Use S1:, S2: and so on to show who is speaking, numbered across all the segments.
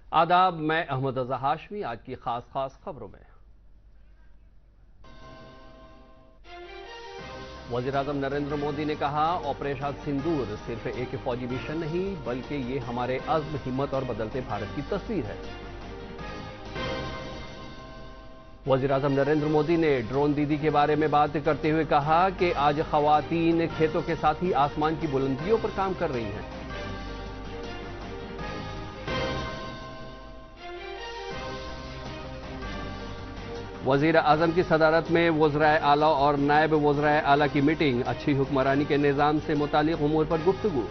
S1: आदाब, मैं अहमद रजा हाशमी। आज की खास खबरों में वज़ीर-ए-आज़म नरेंद्र मोदी ने कहा, ऑपरेशन सिंदूर सिर्फ एक फौजी मिशन नहीं बल्कि ये हमारे अज़्म, हिम्मत और बदलते भारत की तस्वीर है। वज़ीर-ए-आज़म नरेंद्र मोदी ने ड्रोन दीदी के बारे में बात करते हुए कहा कि आज खवातीन खेतों के साथ ही आसमान की बुलंदियों पर काम कर रही हैं। वज़ीर-ए-आज़म की सदारत में वज़राए आला और नायब वज़राए आला की मीटिंग, अच्छी हुक्मरानी के निज़ाम से मुतालिक उमूर पर गुफ्तगू।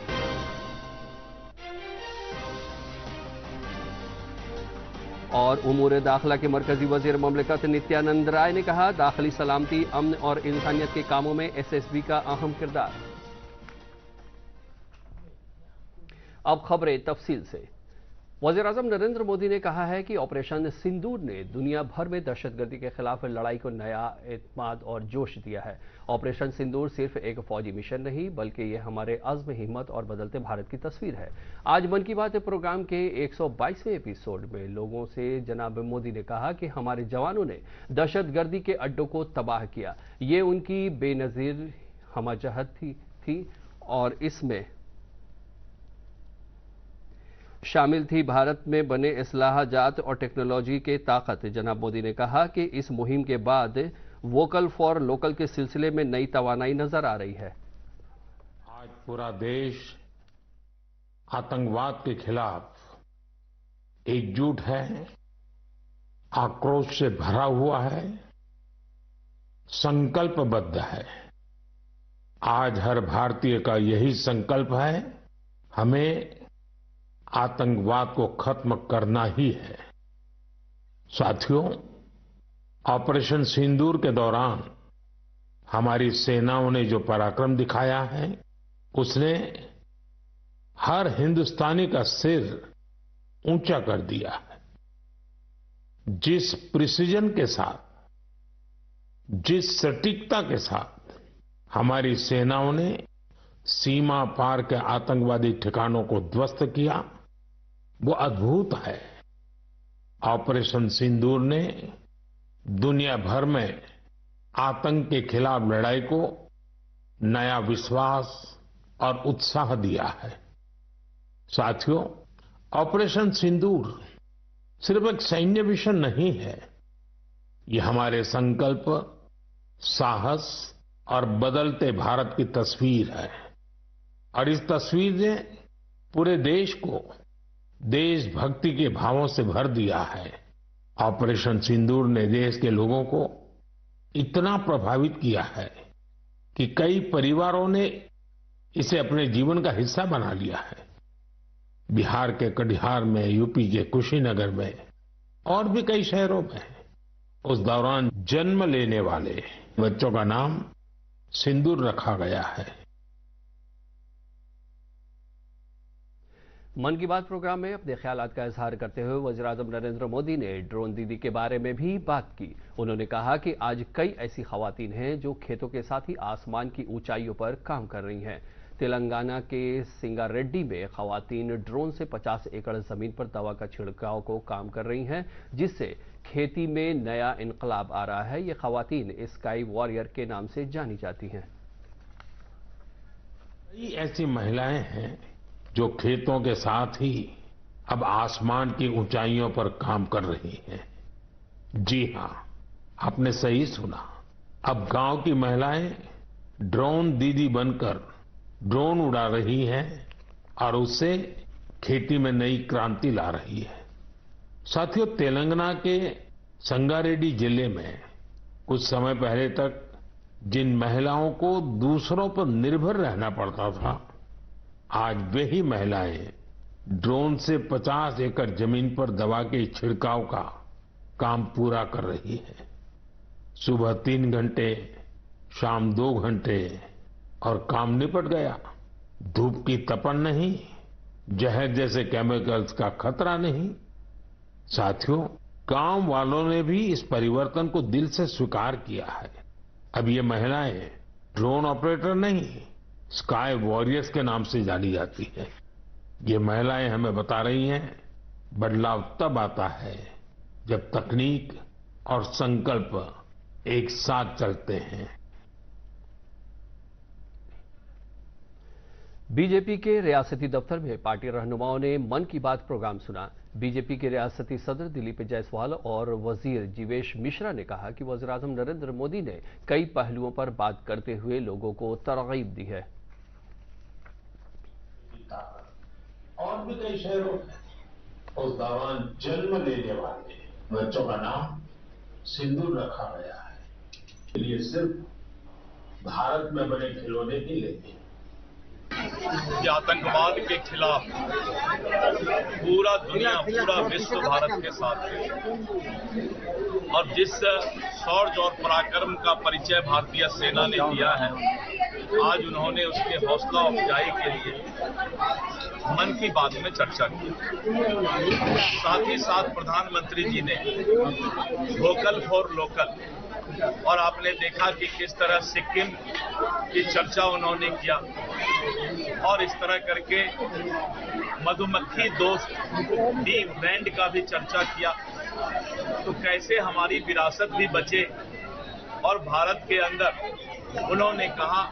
S1: और उमूर दाखिला के मरकजी वज़ीर ममलिकत नित्यानंद राय ने कहा, दाखिली सलामती, अमन और इंसानियत के कामों में एसएसबी का अहम किरदार। अब खबरें तफसील से। वज़ीर-ए-आज़म नरेंद्र मोदी ने कहा है कि ऑपरेशन सिंदूर ने दुनिया भर में दहशतगर्दी के खिलाफ लड़ाई को नया एतमाद और जोश दिया है। ऑपरेशन सिंदूर सिर्फ एक फौजी मिशन नहीं बल्कि ये हमारे अज़्म, हिम्मत और बदलते भारत की तस्वीर है। आज मन की बात प्रोग्राम के 122वें एपिसोड में लोगों से जनाब मोदी ने कहा कि हमारे जवानों ने दहशतगर्दी के अड्डों को तबाह किया। ये उनकी बेनज़ीर हमजहत थी और इसमें शामिल थी भारत में बने इस्लाहाजात और टेक्नोलॉजी के ताकत। जनाब मोदी ने कहा कि इस मुहिम के बाद वोकल फॉर लोकल के सिलसिले में नई तवानाई नजर आ रही है।
S2: आज पूरा देश आतंकवाद के खिलाफ एकजुट है, आक्रोश से भरा हुआ है, संकल्पबद्ध है। आज हर भारतीय का यही संकल्प है, हमें आतंकवाद को खत्म करना ही है। साथियों, ऑपरेशन सिंदूर के दौरान हमारी सेनाओं ने जो पराक्रम दिखाया है, उसने हर हिंदुस्तानी का सिर ऊंचा कर दिया है। जिस प्रिसीजन के साथ, जिस सटीकता के साथ हमारी सेनाओं ने सीमा पार के आतंकवादी ठिकानों को ध्वस्त किया, वो अद्भुत है। ऑपरेशन सिंदूर ने दुनिया भर में आतंक के खिलाफ लड़ाई को नया विश्वास और उत्साह दिया है। साथियों, ऑपरेशन सिंदूर सिर्फ एक सैन्य मिशन नहीं है, ये हमारे संकल्प, साहस और बदलते भारत की तस्वीर है। और इस तस्वीर ने पूरे देश को देशभक्ति के भावों से भर दिया है। ऑपरेशन सिंदूर ने देश के लोगों को इतना प्रभावित किया है कि कई परिवारों ने इसे अपने जीवन का हिस्सा बना लिया है। बिहार के कटिहार में, यूपी के कुशीनगर में और भी कई शहरों में उस दौरान जन्म लेने वाले बच्चों का नाम सिंदूर रखा गया है।
S1: मन की बात प्रोग्राम में अपने ख्यालात का इजहार करते हुए वज़ीर-ए-आज़म नरेंद्र मोदी ने ड्रोन दीदी के बारे में भी बात की। उन्होंने कहा कि आज कई ऐसी खवातीन हैं जो खेतों के साथ ही आसमान की ऊंचाइयों पर काम कर रही हैं। तेलंगाना के सिंगारेड्डी में खवातीन ड्रोन से 50 एकड़ जमीन पर दवा का छिड़काव को काम कर रही हैं, जिससे खेती में नया इनकलाब आ रहा है। ये खवातीन स्काई वॉरियर के नाम से जानी जाती हैं।
S2: कई ऐसी महिलाएं हैं जो खेतों के साथ ही अब आसमान की ऊंचाइयों पर काम कर रही हैं। जी हां, आपने सही सुना। अब गांव की महिलाएं ड्रोन दीदी बनकर ड्रोन उड़ा रही हैं और उससे खेती में नई क्रांति ला रही है। साथियों, तेलंगाना के संगारेड्डी जिले में कुछ समय पहले तक जिन महिलाओं को दूसरों पर निर्भर रहना पड़ता था, आज वही महिलाएं ड्रोन से 50 एकड़ जमीन पर दवा के छिड़काव का काम पूरा कर रही हैं। सुबह 3 घंटे, शाम 2 घंटे और काम निपट गया। धूप की तपन नहीं, जहर जैसे केमिकल्स का खतरा नहीं। साथियों, गांव वालों ने भी इस परिवर्तन को दिल से स्वीकार किया है। अब ये महिलाएं ड्रोन ऑपरेटर नहीं, स्काई वॉरियर्स के नाम से जानी जाती है। ये महिलाएं हमें बता रही हैं बदलाव तब आता है जब तकनीक और संकल्प एक साथ चलते हैं।
S1: बीजेपी के रियासती दफ्तर में पार्टी रहनुमाओं ने मन की बात प्रोग्राम सुना। बीजेपी के रियासती सदर दिलीप जायसवाल और वजीर जीवेश मिश्रा ने कहा कि वज़ीर-ए-आज़म नरेंद्र मोदी ने कई पहलुओं पर बात करते हुए लोगों को तरगीब दी है।
S2: और भी कई शहरों में उस दौरान जन्म लेने वाले बच्चों का नाम सिंदूर रखा गया है। ये सिर्फ भारत में बने खिलौने ही लेते हैं।
S3: कि आतंकवाद के खिलाफ पूरा दुनिया, पूरा विश्व भारत के साथ है और जिस शौर्य और पराक्रम का परिचय भारतीय सेना ने दिया है, आज उन्होंने उसके हौसला अफजाई के लिए मन की बात में चर्चा की। साथ ही साथ प्रधानमंत्री जी ने वोकल फॉर लोकल और आपने देखा कि किस तरह सिक्किम की चर्चा उन्होंने किया और इस तरह करके मधुमक्खी दोस्त डी ब्रांड का भी चर्चा किया। तो कैसे हमारी विरासत भी बचे और भारत के अंदर उन्होंने कहा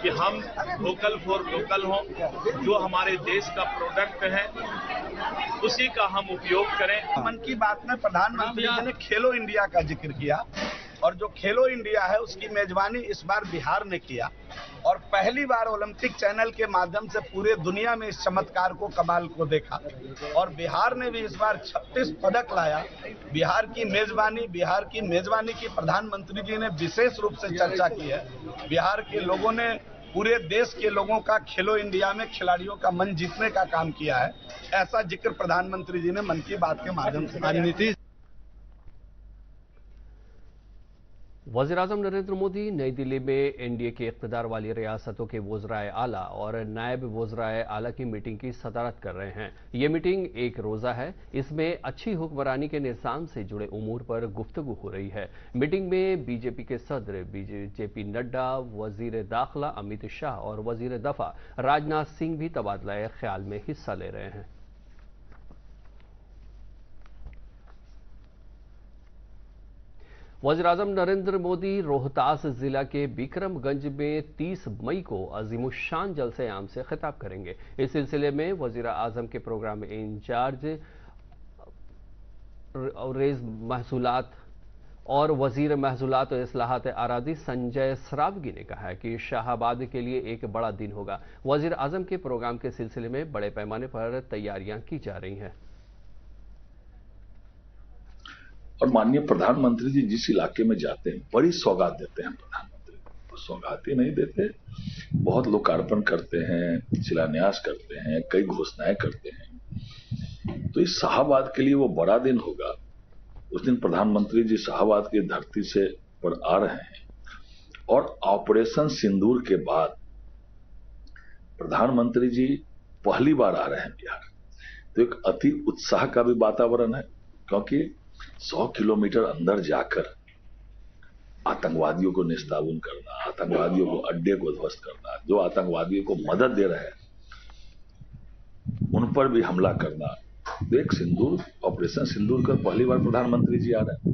S3: कि हम वोकल फॉर लोकल हों, जो हमारे देश का प्रोडक्ट है उसी का हम उपयोग करें।
S4: मन की बात में प्रधानमंत्री जी ने खेलो इंडिया का जिक्र किया और जो खेलो इंडिया है उसकी मेजबानी इस बार बिहार ने किया और पहली बार ओलंपिक चैनल के माध्यम से पूरे दुनिया में इस चमत्कार को, कमाल को देखा और बिहार ने भी इस बार 36 पदक लाया। बिहार की मेजबानी की प्रधानमंत्री जी ने विशेष रूप से चर्चा की है। बिहार के लोगों ने पूरे देश के लोगों का खेलो इंडिया में खिलाड़ियों का मन जीतने का काम किया है। ऐसा जिक्र प्रधानमंत्री जी ने मन की बात के माध्यम से किया।
S1: वज़ीर-ए-आज़म नरेंद्र मोदी नई दिल्ली में एनडीए के इक़्तिदार वाली रियासतों के वज़राए आला और नायब वज़राए आला की मीटिंग की सदारत कर रहे हैं। ये मीटिंग एक रोज़ा है। इसमें अच्छी हुक्मरानी के निज़ाम से जुड़े उमूर पर गुफ्तगू हो रही है। मीटिंग में बीजेपी के सदर जेपी नड्डा, वज़ीर दाखिला अमित शाह और वज़ीर दफ़ा राजनाथ सिंह भी तबादला ख्याल में हिस्सा ले रहे हैं। वज़ीर-ए-आज़म नरेंद्र मोदी रोहतास जिला के बिक्रमगंज में 30 मई को अज़ीमुश्शान जलसे-ए-आम से खिताब करेंगे। इस सिलसिले में वज़ीर-ए-आज़म के प्रोग्राम इंचार्ज रेज़ महसूलात और वज़ीर महसूलात और इस्लाहात अरादी संजय सरावगी ने कहा है कि शाहाबाद के लिए एक बड़ा दिन होगा। वज़ीर-ए-आज़म के प्रोग्राम के सिलसिले में बड़े पैमाने पर तैयारियां की जा रही हैं।
S5: और माननीय प्रधानमंत्री जी जिस इलाके में जाते हैं बड़ी सौगात देते हैं। प्रधानमंत्री को सौगात ही नहीं देते, बहुत लोकार्पण करते हैं, शिलान्यास करते हैं, कई घोषणाएं करते हैं। तो इस शाहाबाद के लिए वो बड़ा दिन होगा। उस दिन प्रधानमंत्री जी शाहाबाद की धरती से पर आ रहे हैं और ऑपरेशन सिंदूर के बाद प्रधानमंत्री जी पहली बार आ रहे हैं बिहार। तो एक अति उत्साह का भी वातावरण है, क्योंकि 100 किलोमीटर अंदर जाकर आतंकवादियों को निस्ताबून करना, आतंकवादियों को अड्डे को ध्वस्त करना, जो आतंकवादियों को मदद दे रहे हैं उन पर भी हमला करना। एक सिंदूर, ऑपरेशन सिंदूर का पहली बार प्रधानमंत्री जी आ रहे हैं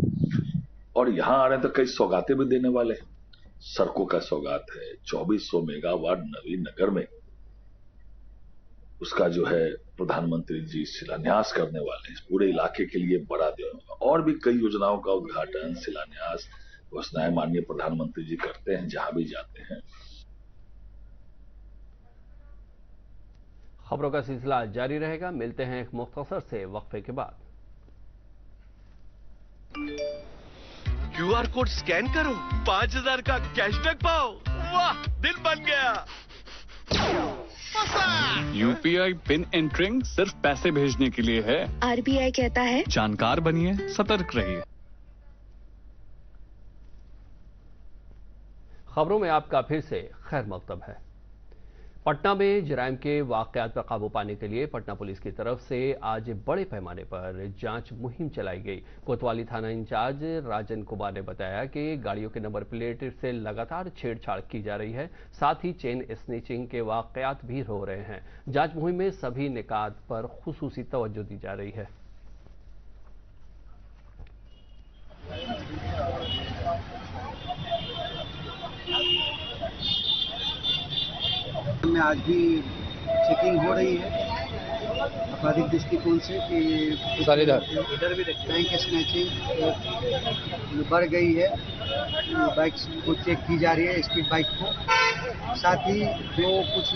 S5: और यहां आ रहे हैं तो कई सौगातें भी देने वाले हैं। सड़कों का सौगात है, 2400 मेगावाट नवीन नगर में उसका जो है प्रधानमंत्री जी शिलान्यास करने वाले हैं। पूरे इलाके के लिए बड़ा दिन होगा और भी कई योजनाओं का उद्घाटन, शिलान्यास, घोषणाएं माननीय प्रधानमंत्री जी करते हैं जहां भी जाते हैं।
S1: खबरों का सिलसिला जारी रहेगा। मिलते हैं एक मुख्तसर से वक्फे के बाद।
S6: QR कोड स्कैन करो, 5000 का कैशबैक पाओ। वाह, दिल बन गया।
S7: UPI पिन एंटरिंग सिर्फ पैसे भेजने के लिए है।
S8: RBI कहता है
S7: जानकार बनिए, सतर्क रहिए।
S1: खबरों में आपका फिर से खैर मकतब है। पटना में जराइम के वाकयात पर काबू पाने के लिए पटना पुलिस की तरफ से आज बड़े पैमाने पर जांच मुहिम चलाई गई। कोतवाली थाना इंचार्ज राजन कुमार ने बताया कि गाड़ियों के नंबर प्लेट से लगातार छेड़छाड़ की जा रही है, साथ ही चेन स्नेचिंग के वाकयात भी हो रहे हैं। जांच मुहिम में सभी निकात पर खुसूसी तवज्जो दी जा रही है।
S8: में आज भी चेकिंग हो रही है आपराधिक दृष्टिकोण से कि इधर भी बैंक स्नैचिंग बढ़ गई है। बाइक को चेक की जा रही है, स्पीड बाइक को। साथ ही जो कुछ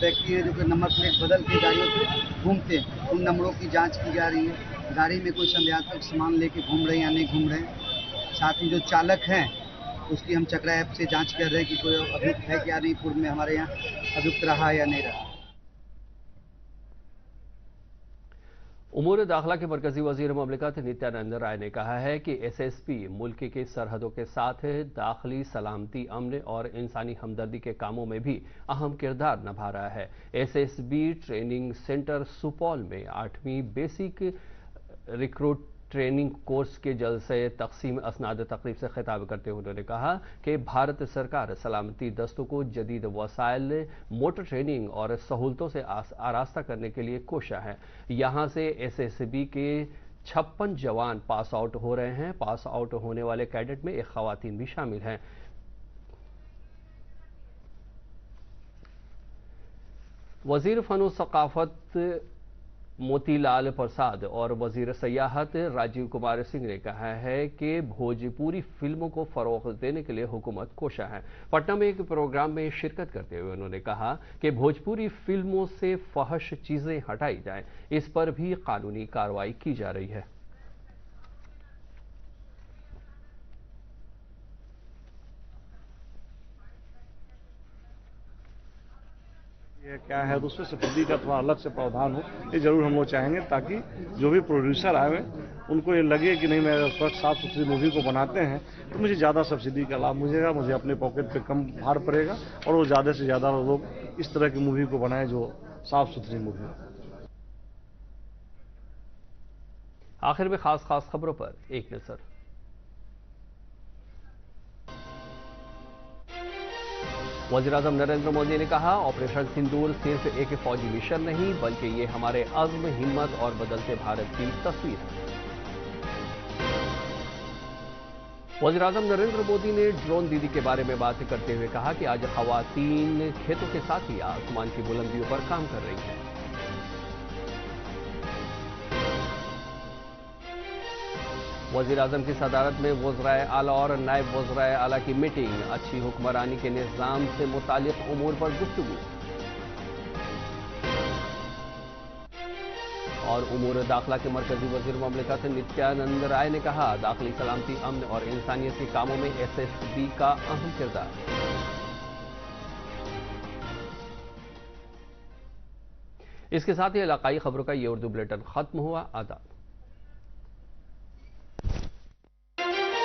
S8: व्यक्ति है जो नंबर प्लेट बदल के गाड़ियों पे घूमते हैं, उन नंबरों की जांच की जा रही है। गाड़ी में कोई संदेहास्पद सामान लेके घूम रहे हैं या नहीं घूम रहे हैं। साथ ही जो चालक हैं उसकी हम चक्रा ऐप से जांच कर रहे हैं कि कोई अभियुक्त है क्या नहीं, पूर्व में हमारे यहाँ अभियुक्त रहा या नहीं रहा।
S1: उमूर दाखिला के मरकजी वजीर ममलिकत नित्यानंद राय ने कहा है कि एसएसपी मुल्क के सरहदों के साथ दाखिली सलामती, अमन और इंसानी हमदर्दी के कामों में भी अहम किरदार निभा रहा है। एसएसबी ट्रेनिंग सेंटर सुपौल में 8वीं बेसिक रिक्रूट ट्रेनिंग कोर्स के जलसे तकसीम असनाद तकरीब से खिताब करते हुए उन्होंने कहा कि भारत सरकार सलामती दस्तों को जदीद वसाइल, मोटर ट्रेनिंग और सहूलतों से आरास्ता करने के लिए कोशा है। यहाँ से एसएसबी के 56 जवान पास आउट हो रहे हैं। पास आउट होने वाले कैडेट में एक खवातीन भी शामिल हैं। वजीर फन सकाफत मोतीलाल प्रसाद और वजीर सयाहत राजीव कुमार सिंह ने कहा है कि भोजपुरी फिल्मों को फरोग देने के लिए हुकूमत कोशा है। पटना में एक प्रोग्राम में शिरकत करते हुए उन्होंने कहा कि भोजपुरी फिल्मों से फहश चीजें हटाई जाएं, इस पर भी कानूनी कार्रवाई की जा रही है।
S9: ये क्या है तो उसमें सब्सिडी का थोड़ा अलग से प्रावधान हो, ये जरूर हम लोग चाहेंगे, ताकि जो भी प्रोड्यूसर आए उनको ये लगे कि नहीं, मैं स्वच्छ साफ सुथरी मूवी को बनाते हैं तो मुझे ज़्यादा सब्सिडी का लाभ मिलेगा, मुझे अपने पॉकेट पे कम भार पड़ेगा और वो ज़्यादा से ज़्यादा लोग इस तरह की मूवी को बनाएं जो साफ सुथरी मूवी हो।
S1: आखिर में खास खबरों पर एक नजर। वज़ीर-ए-आज़म नरेंद्र मोदी ने कहा, ऑपरेशन सिंदूर सिर्फ एक फौजी मिशन नहीं बल्कि ये हमारे अज़्म, हिम्मत और बदलते भारत की तस्वीर है। वज़ीर-ए-आज़म नरेंद्र मोदी ने ड्रोन दीदी के बारे में बात करते हुए कहा कि आज ख़वातीन खेतों के साथ ही आसमान की बुलंदियों पर काम कर रही हैं। वज़ीर-ए-आज़म की सदारत में वज़राए आला और नायब वज़राए आला की मीटिंग, अच्छी हुक्मरानी के निज़ाम से मुतालिक उमूर पर गुफ्तगू। और उमूर दाखिला के मरकजी वज़ीर ममलिकत नित्यानंद राय ने कहा, दाखिली सलामती, अमन और इंसानियत के कामों में एसएसबी का अहम किरदार। इसके साथ ही इलाकाई खबरों का ये उर्दू बुलेटिन खत्म हुआ। आदाब।